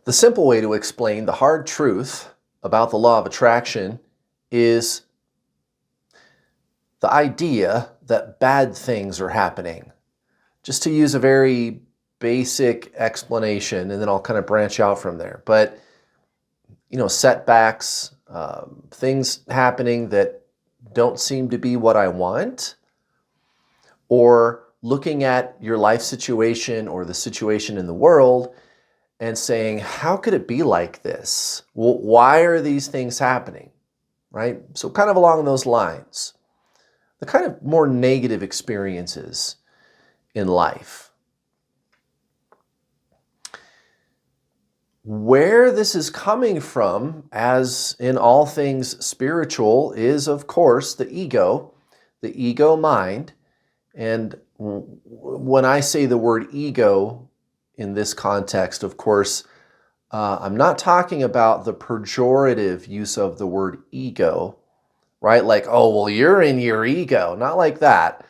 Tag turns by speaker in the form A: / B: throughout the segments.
A: The simple way to explain the hard truth about the law of attraction is the idea that bad things are happening. Just to use a very basic explanation, and then I'll kind of branch out from there. But, setbacks, things happening that don't seem to be what I want, or looking at your life situation or the situation in the world and saying, how could it be like this? Well, why are these things happening? Right? So kind of along those lines, the kind of more negative experiences in life. Where this is coming from, as in all things spiritual, is of course the ego mind. And when I say the word ego in this context, of course, I'm not talking about the pejorative use of the word ego, right? Like, oh, well, you're in your ego. Not like that.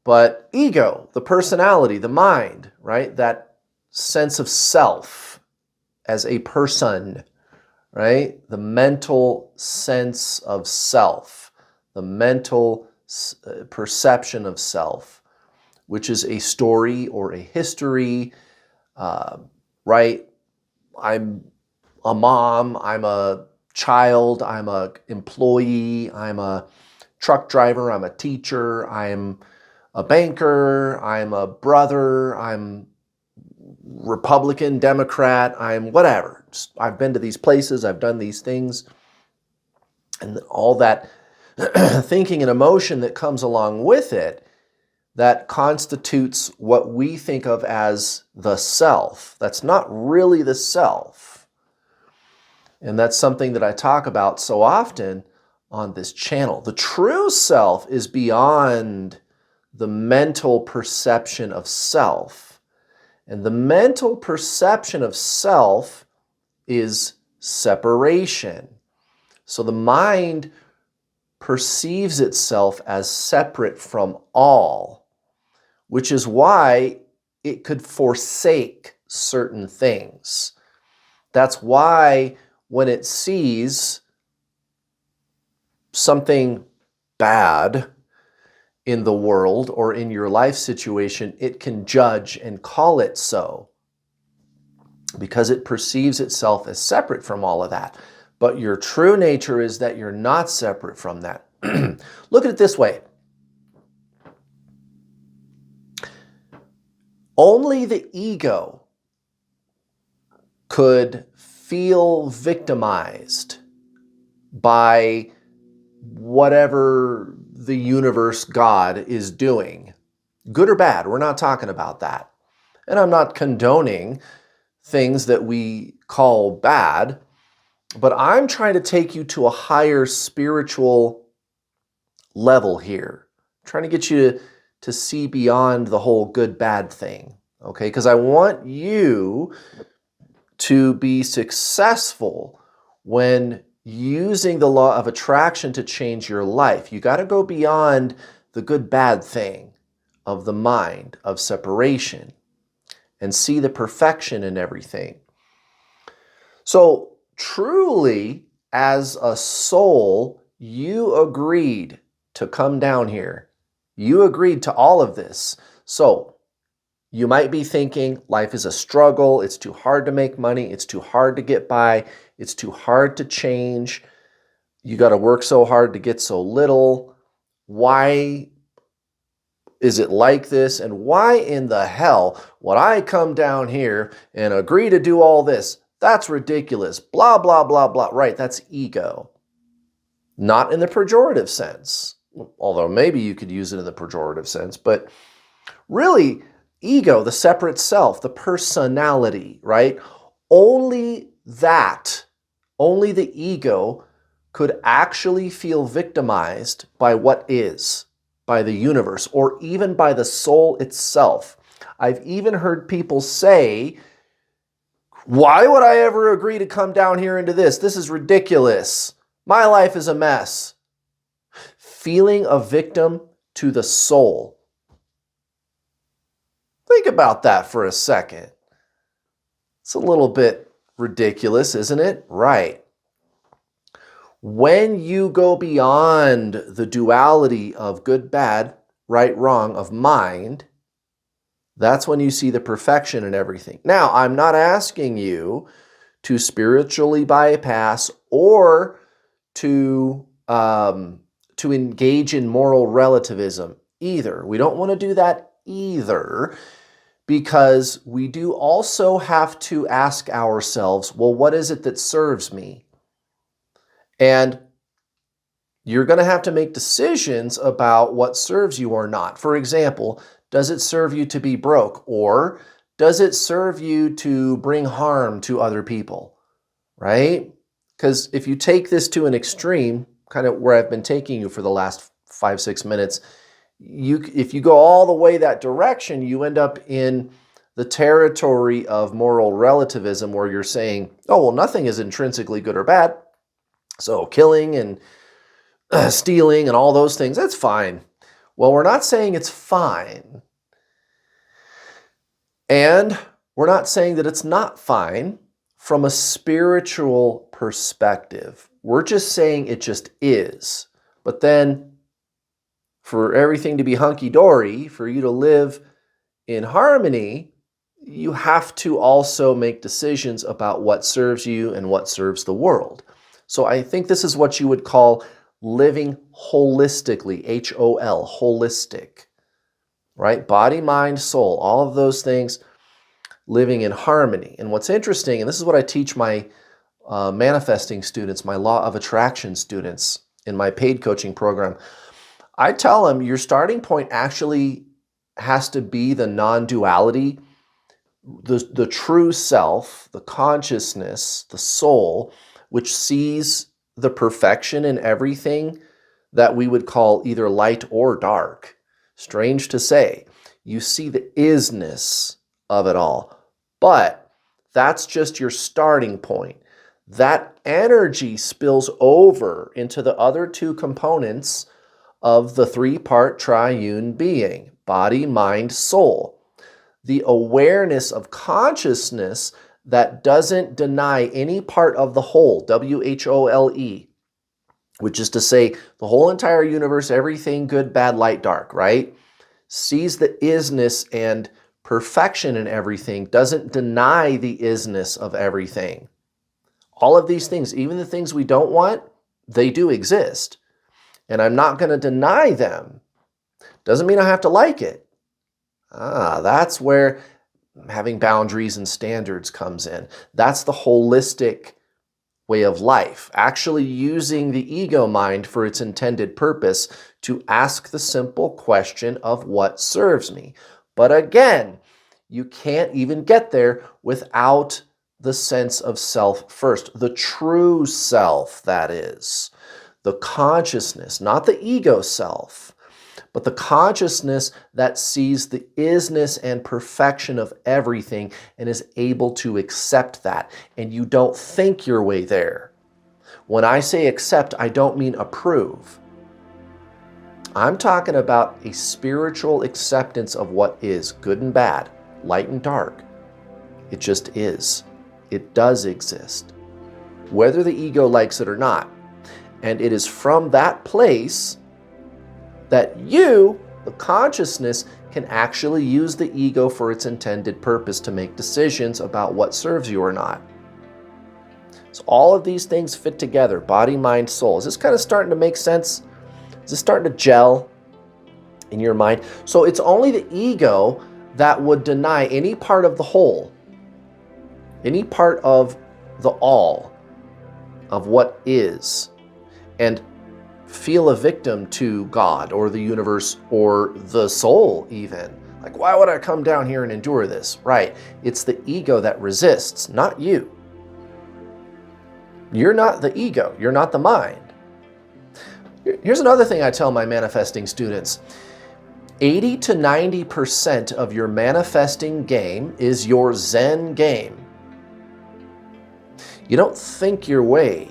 A: But ego, the personality, the mind, right? That sense of self as a person, right? The mental sense of self, the mental perception of self, which is a story or a history, right? I'm a mom, I'm a child, I'm an employee, I'm a truck driver, I'm a teacher, I'm a banker, I'm a brother, I'm Republican, Democrat, I'm whatever. I've been to these places, I've done these things, and all that thinking and emotion that comes along with it, that constitutes what we think of as the self. That's not really the self. And that's something that I talk about so often on this channel. The true self is beyond the mental perception of self. And the mental perception of self is separation. So the mind perceives itself as separate from all, which is why it could forsake certain things. That's why when it sees something bad in the world or in your life situation, it can judge and call it so because it perceives itself as separate from all of that. But your true nature is that you're not separate from that. Look at it this way. Only the ego could feel victimized by whatever the universe, God, is doing. Good or bad, we're not talking about that. And I'm not condoning things that we call bad, but I'm trying to take you to a higher spiritual level here. I'm trying to get you to see beyond the whole good-bad thing, okay? Because I want you to be successful when using the law of attraction to change your life. You got to go beyond the good-bad thing of the mind, of separation, and see the perfection in everything. So truly, as a soul, you agreed to come down here. You agreed to all of this. So you might be thinking life is a struggle. It's too hard to make money. It's too hard to get by. It's too hard to change. You got to work so hard to get so little. Why is it like this? And why in the hell would I come down here and agree to do all this? That's ridiculous. Blah, blah, blah, blah. Right, that's ego. Not in the pejorative sense, although maybe you could use it in the pejorative sense, but really, ego, the separate self, the personality, right? Only the ego could actually feel victimized by what is, by the universe, or even by the soul itself. I've even heard people say, why would I ever agree to come down here into this? This is ridiculous. My life is a mess. Feeling a victim to the soul. Think about that for a second. It's a little bit Ridiculous, isn't it? Right. When you go beyond the duality of good, bad, right, wrong, of mind, that's when you see the perfection in everything. Now, I'm not asking you to spiritually bypass or to engage in moral relativism either. We don't want to do that either, because we do also have to ask ourselves, well, what is it that serves me? And you're going to have to make decisions about what serves you or not. For example, does it serve you to be broke, or does it serve you to bring harm to other people, right? Because if you take this to an extreme, kind of where I've been taking you for the last 5-6 minutes, if you go all the way that direction, you end up in the territory of moral relativism, where you're saying, oh, well, nothing is intrinsically good or bad, so killing and stealing and all those things, that's fine. Well, we're not saying it's fine. And we're not saying that it's not fine from a spiritual perspective. We're just saying it just is. But then for everything to be hunky-dory, for you to live in harmony, you have to also make decisions about what serves you and what serves the world. So I think this is what you would call living holistically, H-O-L, holistic, right? Body, mind, soul, all of those things living in harmony. And what's interesting, and this is what I teach my manifesting students, my law of attraction students in my paid coaching program, I tell them your starting point actually has to be the non-duality, the true self, the consciousness, the soul, which sees the perfection in everything that we would call either light or dark. Strange to say, you see the isness of it all. But that's just your starting point. That energy spills over into the other two components of the three-part triune being, body, mind, soul. The awareness of consciousness that doesn't deny any part of the whole, W-H-O-L-E, which is to say the whole entire universe, everything good, bad, light, dark, right? Sees the isness and perfection in everything, doesn't deny the isness of everything. All of these things, even the things we don't want, they do exist. And I'm not going to deny them. Doesn't mean I have to like it. That's where having boundaries and standards comes in. That's the holistic way of life, actually using the ego mind for its intended purpose to ask the simple question of what serves me. But again, you can't even get there without the sense of self first, the true self, that is, the consciousness, not the ego self, but the consciousness that sees the isness and perfection of everything and is able to accept that. And you don't think your way there. When I say accept, I don't mean approve. I'm talking about a spiritual acceptance of what is good and bad, light and dark. It just is. It does exist, whether the ego likes it or not. And it is from that place that you, the consciousness, can actually use the ego for its intended purpose to make decisions about what serves you or not. So all of these things fit together, body, mind, soul. Is this kind of starting to make sense? Is this starting to gel in your mind? So it's only the ego that would deny any part of the whole, any part of the all, of what is, and feel a victim to God or the universe or the soul even. Like, why would I come down here and endure this? Right. It's the ego that resists, not you. You're not the ego. You're not the mind. Here's another thing I tell my manifesting students. 80 to 90% of your manifesting game is your Zen game. You don't think your way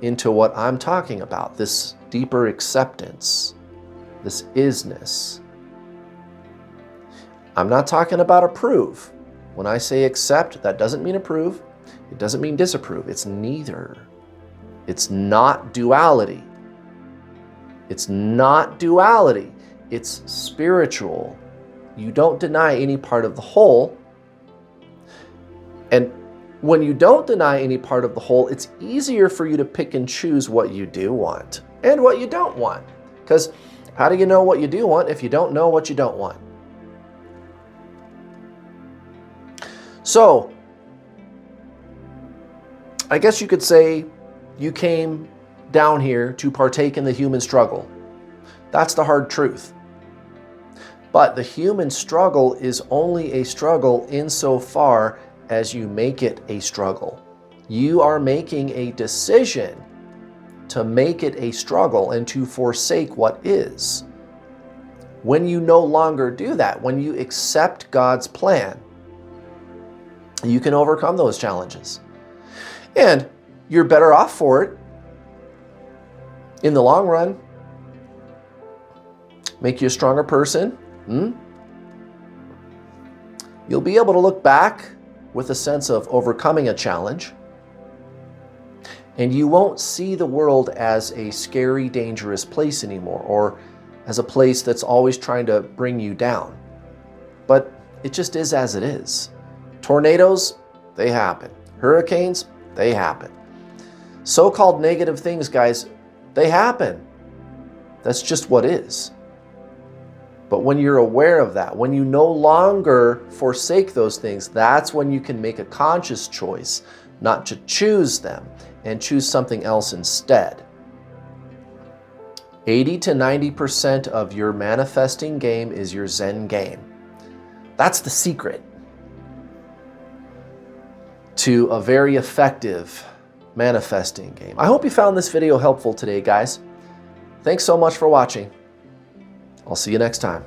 A: into what I'm talking about, this deeper acceptance, this isness. I'm not talking about approve. When I say accept, that doesn't mean approve. It doesn't mean disapprove. It's neither. It's not duality. It's not duality. It's spiritual. You don't deny any part of the whole. And when you don't deny any part of the whole, it's easier for you to pick and choose what you do want and what you don't want. Because how do you know what you do want if you don't know what you don't want? So, I guess you could say you came down here to partake in the human struggle. That's the hard truth. But the human struggle is only a struggle insofar as you make it a struggle. You are making a decision to make it a struggle and to forsake what is. When you no longer do that, when you accept God's plan, you can overcome those challenges. And you're better off for it in the long run. Make you a stronger person. You'll be able to look back with a sense of overcoming a challenge. And you won't see the world as a scary, dangerous place anymore, or as a place that's always trying to bring you down. But it just is as it is. Tornadoes, they happen. Hurricanes, they happen. So-called negative things, guys, they happen. That's just what is. But when you're aware of that, when you no longer forsake those things, that's when you can make a conscious choice not to choose them and choose something else instead. 80 to 90% of your manifesting game is your Zen game. That's the secret to a very effective manifesting game. I hope you found this video helpful today, guys. Thanks so much for watching. I'll see you next time.